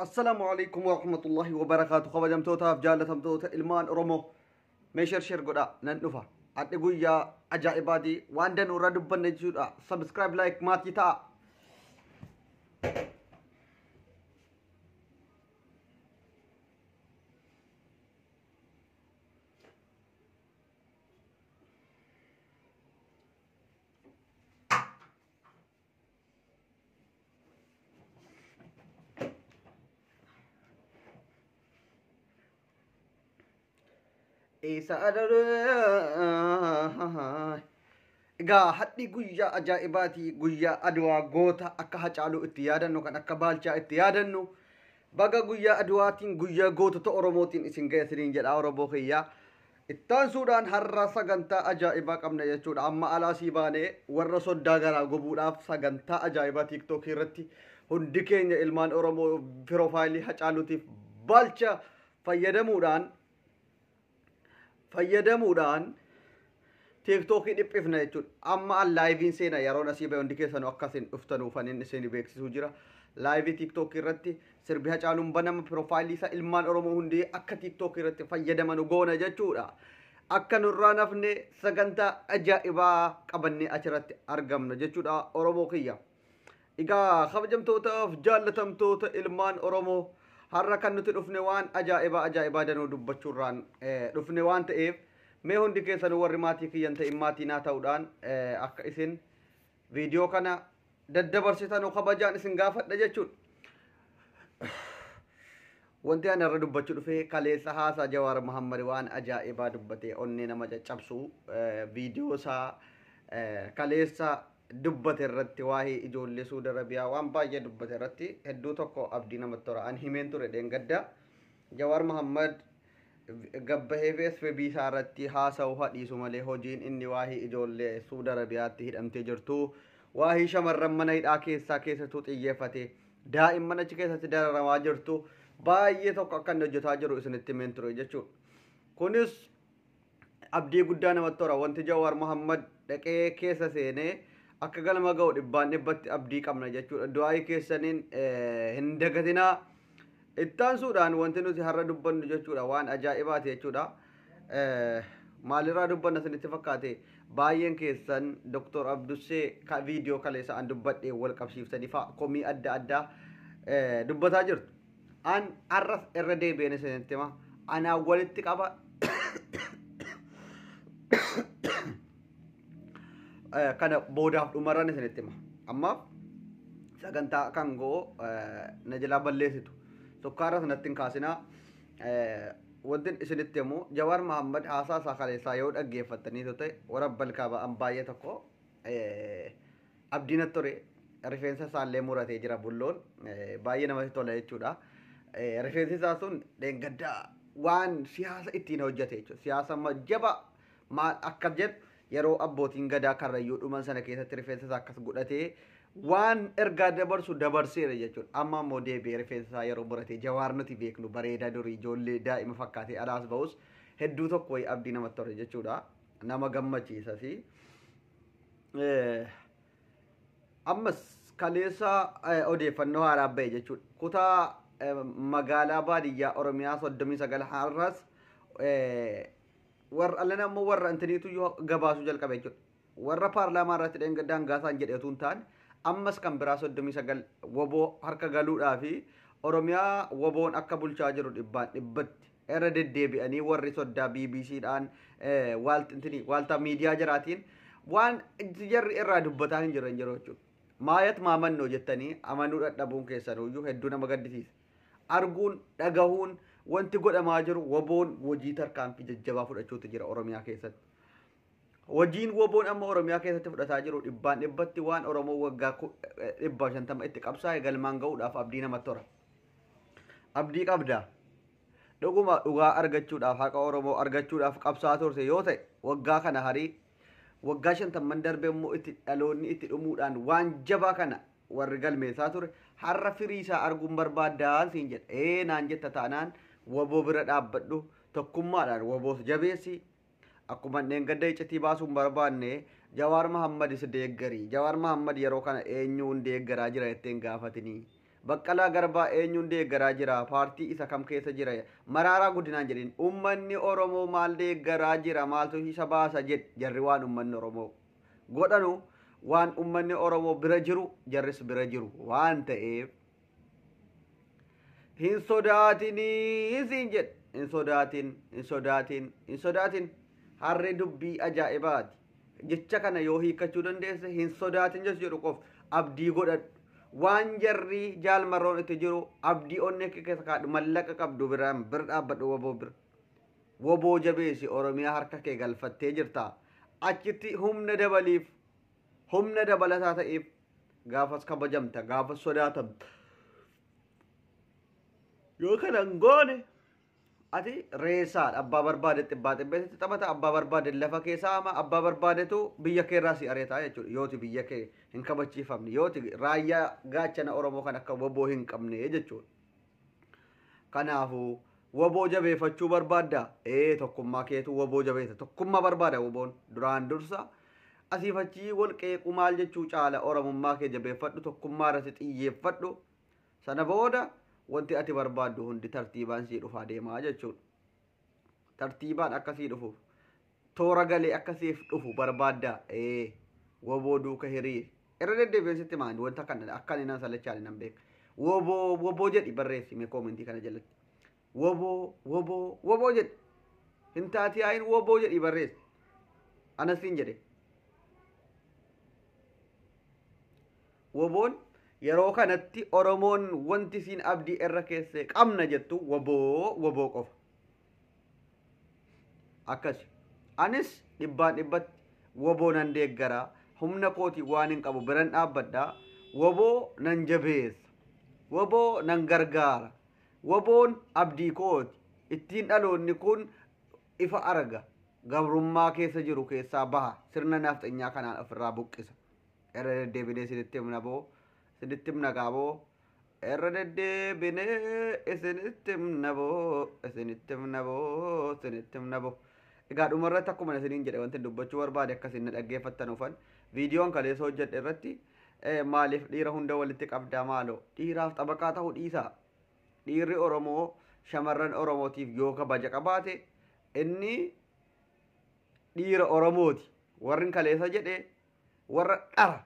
السلام عليكم ورحمة الله وبركاته. خبجم توتا في جالة توتا إلمان أرومو ميشر شير قدا ننفع أتقول يا أجائبادي واندن ورد بنجود سبسكرايب لايك ما تيتا إيسا Egaa hadhi guyyaa ajaa'ibaati guyyaa adwaa goota akka hacaaluu itti yaadannu kan akka baalchaa itti yaadannu baga guyyaa adwaatiin guyyaa gootota oromootiin isin geessiniin jedha oromoo kiyyaa ittaan suudhaan har'a sagantaa ajaa'ibaa qabna jechuudha amma alaasii baanee warra soddaa garaa gobuudhaaf sagantaa ajaa'ibaa tiiktookii irratti hundi keenya ilmaan oromoo piroofaayilii hacaaluutiif baalcha fayyadamuudhaan TikTok dhiphifna jechuudha. Amma live seena yeroo nasii bahe hundi keessanuu akkasin dhuftanuu fanin isin beeksisuu jira. Live TikTok irratti sirbi hacaaluun banama profaayilii isaa ilmaan Oromoo hundi akka TikTok irratti fayyadaman goona jechuudha. Akka nurraa nafne sagantaa ajaa'ibaa qabannee achirratti argamna jechuudha Oromoo kiyya. Egaa kabajamtootaaf jaallatamtoota ilmaan Oromoo har'a kan nuti dhufne waan ajaa'ibaa danuu dubbachuurraan dhufne waan ta'eef mee hundi keessan warri maatii kiyyan ta'in maatii naa ta'uudhaan akka isin viidiyoo kana daddabarsitan kabajaan isin gaafadha jechuudha. Wanti ani irra dubbachuu dhufe kaleessa haasaa Jawaar Muhammad waan ajaa'ibaa dubbatee onnee nama caccabsu viidiyoo isaa kaleessa dubbate irratti waa'ee ijoollee Suudi Arabiyaa waan baay'ee dubbate irratti hedduu tokko abdii namatti tora an himeen ture dheengadda Jawaar Muhammad gabbahe FB isaarratti haasa'u hadhiisu malee hojiin inni waa'ee ijoollee Suudi Arabiyaatti hidhamtee jirtu waa'ee shamarran mana hidhaa keessattuu xiyyeeffate daa'imman achi keessatti dararamaa jirtu baay'ee tokko akka inni hojjetaa jiru isinitti himeen ture jechuudha. Kunis abdii guddaa namatti tora wanti Jawaar Muhammad dhaqee keessa seenee akka galma ga'u dhibbatti abdii qabna jechuudha. Du'aa keessaniin hin dagatinaa. Ittaan suudhaan wanti nuti har'a dubbannu jechuudha waan ajaa'ibaati jechuudha. Maalirraa dubbanna isinitti fakkaate baay'een keessan Dr. Abdussee viidiyoo kaleessa an dubbadhee wal qabsiiftanii fa'a komii adda addaa dubbataa jirtu. An har'as irra deebi'een isinitti hima. Anaan walitti qaba. Kana boodaaf dhumarran isinitti hima. Ammaaf sagantaa kan goo na jalaa balleessitu. Sukkaara sanatti hin kaasinaa wanti isinitti himu Jawaar Muhammad haasaa isaa kaleessaa yoo dhaggeeffattanii ta'e warra balkaa ba'an baay'ee tokko abdiin ture rifeensa isaallee muratee jira bulloon baay'ee namatti tola jechuudha. Rifeensi isaa sun dheengaddaa waan siyaasa ittiin hojjete jechuudha. Siyaasa majjaba maal akka jedhu yeroo abbootiin gadaa karrayyuu dhuman sana keessatti rifeensa isaa akkas godhatee waan ergaa dabarseera jechuudha. Amma immoo deebi'ee rifeensa isaa yeroo muratee Jawaar nuti beeknu bareedaa durii ijoollee daa'ima fakkaatee alaas ba'us hedduu tokko wayii abdii namatti tole jechuudha. Nama gammachiisas. Ammas kaleessa odeeffannoo haaraa bahe jechuudha. Kutaa magaalaa baadiyyaa Oromiyaa 39 har'as warra allan ammoo warra intiniitu gabaasuu jalqabe jechuudha. Warra paarlaamaa irratti daangaasaan jedheetu hin taane ammas kan biraa 39 woboo harka galuudhaa fi Oromiyaa woboon akka bulchaa jiru dhibbatti irra deddeebi'anii warri soddaa BBCdhaan waaltaa miidiyaa jiraatiin waan jarri irraa dubbataa hin jiran jiru jechuudha. Maayat maamannoo jettanii amanuu dadhabuun keessanuyyuu hedduu nama gaddisiisa. Arguun dhagahuun wanti godhamaa jiru woboon hojii tarkaanfii jajjabaa fudhachuutu jira Oromiyaa keessatti. Hojiin woboon amma Oromiyaa keessatti fudhataa jiru dhibbatti waan Oromoo waggaa 150 itti qabsaa'e galmaan ga'uudhaaf abdii namatti tora. Abdii qabdaa. Dhuguma dhugaa argachuudhaaf haqa Oromoo argachuudhaaf qabsaa turte yoo ta'e waggaa kana harii waggaa 50 darbe immoo itti dhaloonni itti dhumuudhaan waan jabaa kana warri galmeessaa ture har'a firii isaa arguun barbaaddaa siin jedha. Naan jetta taanaan woboo bira dhaabbadhu tokkummaadhaan woboos jabeessi. Akkuma gadda iccitii baasuun barbaanne Jawaar Muhammad is deeggarii. Jawaar Muhammad yeroo kana eenyuun deeggaraa jira jetteen gaafatanii Baqqalaa Garbaa eenyuun deeggaraa jira? Paartii isa kam keessa jira? Maraaraa Guddinaan jedhin ummanni Oromoo maal deeggaraa jira? Maaltu isa baasa jedh jarri waan ummanni Oromoo godhanu waan ummanni Oromoo bira jiru jarris bira jiru waan ta'eef hin sodaatinii siin jedh hin sodaatin harree dubbii ajaa'ibaati jecha kana yoo hiikkachuu dandeesse hin sodaatin jechuun jedhu qof abdii godhadhu waan jarri jaalmarroon itti jiru abdii onnee keessa kaadhu mallaqa qabdu biraan bira dhaabbadhu woboo bira woboo jabeessi Oromiyaa harka kee galfattee jirta achitti humna dabaliif humna dabalataa ta'eef gaafas kabajamta gaafas sodaatamta yoo kanan goone ati reesaadha abbaa barbaade xibbaa xibbeetti taphata abbaa barbaade lafa keessaa ama abbaa barbaadetu biyya kee irraa si areetaa jechuudha yooti biyya kee hin kabachiifamne yooti raayyaa gaachana Oromoo kan akka woboo hin qabne jechuudha kanaafuu woboo jabeeffachuu barbaadda tokkummaa keetu woboo jabeessa tokkummaa barbaada woboon duraan dursa asiifachii walqeequ maal jechuu caala Oromummaa kee jabeeffadhu tokkummaa irratti xiyyeeffadhu sana booda wanti ati barbaaddu hundi tartiibaan sii dhufaa deemaa jechuudha. Tartiibaan akkasii dhufu toora galee akkasiif dhufu barbaaddaa woboo duuka hiriiri. Irra deddeebiinsitti maandi wanta kana akkan inaan salachaan nan beeka. Woboo jedhi barreessi mee koomentii kana jalatti. Woboo jedhi. Hin taati yaa'iin woboo jedhi barreessi. Anasiin jedhe. Woboon yeroo kanatti Oromoon wanti siin abdii irra keessee qabna jettu woboo qofa. Akkas anis dhibbatti woboo nan deeggaraa humna kootii waan hin qabu biran dhaabbadhaa woboo nan jabeessa woboo nan gargaara woboon abdii kooti ittiin dhaloonni kun ifa arga gabrummaa keessa jiru keessaa baha sirna nafxanyaa kanaan ofirraa buqqisa. Irra deddeebinee isinitti himna boo isinitti himna gaaboo irra deddeebinee isinitti himna boo egaa dhumarratti akkuma isiniin jedhe wanti dubbachuu barbaade akkasiin na dhaggeeffattan ufan viidiyoon kaleessa hojjedhe irratti maaliif dhiira hunda walitti qabdaa maaloo dhiiraaf xabaqaa ta'uu dhiisaa dhiirri Oromoo shamarran Oromootiif yoo kabaja qabaate inni dhiira Oromooti warri kaleessa jedhe warra dhara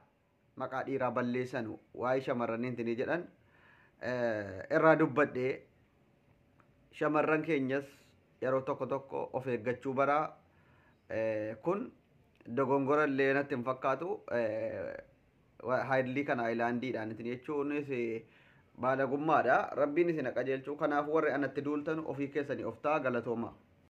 maqaa dhiiraa balleessanu waa'ee shamarraniin tinii jedhan irraa dubbadhe shamarran keenyas yeroo tokko of eeggachuu baraa kun dogongora illee natti hin fakkaatu haayilii kana aayilaandiidhaan itin jechuunis baadagummaadha rabbiin isin qajeelchuu kanaaf warri anatti duultan ofii keessanii of ta'a galatooma.